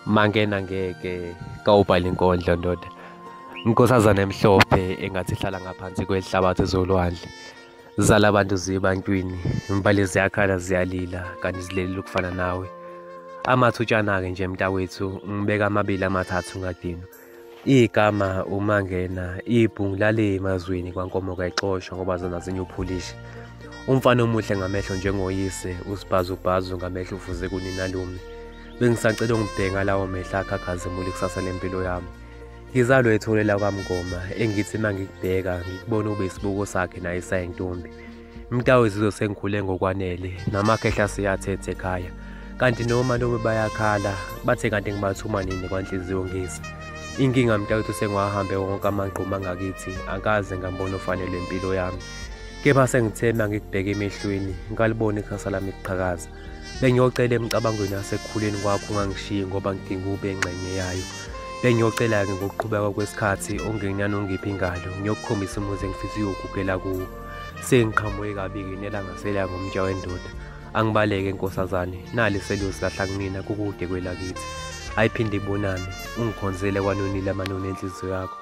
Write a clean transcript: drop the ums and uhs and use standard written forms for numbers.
Mangena ngeke kawubhala inkondlo ndoda. Inkosazana emhlophe engathi ihlala ngaphansi kwehlabathi zolwandle. Zala abantu zibantwini, imbali ziyakhala ziyalila kanti zilele ukufana nawe. Amathutshana-ke nje mntakwethu ngibeka amabili amathathu ngadini. Igama uMangena, ibhungu lale emazweni kwankomo kayixoshwa ngoba zona zinyuphulisha. Umfana omuhle ngamehlo njengoyise, usibhazubhazu ngamehlo uvuze kuninalume. Bengisacela ungibheka lawo mehla akhakhazimula ikusasa lempilo yami. Ngizalwe ethole la kwaMngoma engithi mangikubheka ngikubona ube isibuko sakhe naye sayintombi. Mntakwethu sengikhule ngokwanele namakhehla siyathethe ekhaya. Kanti noma noma bayakhala bathe kanti ngibathuma nini kwanhliziyo ngisa. Inkinga mntakwethu sengiwahambe wonke amangquma angakithi akaze ngambona ofanele impilo yami. Kepha sengithemba ngikubheka emehlweni ngalibona ikusasa lami liqhakaza. Bengiyocela emicabangweni yasekukhuleni kwakho ungangishiyi ngoba ngidinga ube engxenye yayo. Bengiyocela-ke ngokuqhubeka kwesikhathi ongenyana ongiphi ingalo ngiyokukhombisa umuzi engifisa uyogugela kuwo. Sengiqhamuke kabi-ke nelanga selaya ngomtsha wendoda. Angibaleke nkosazane, nali selusi lahla kumina kukude kwelakithi. Ayiphinde ibonane, ungikhonzele kwanonile amanoni enhliziyo yakho.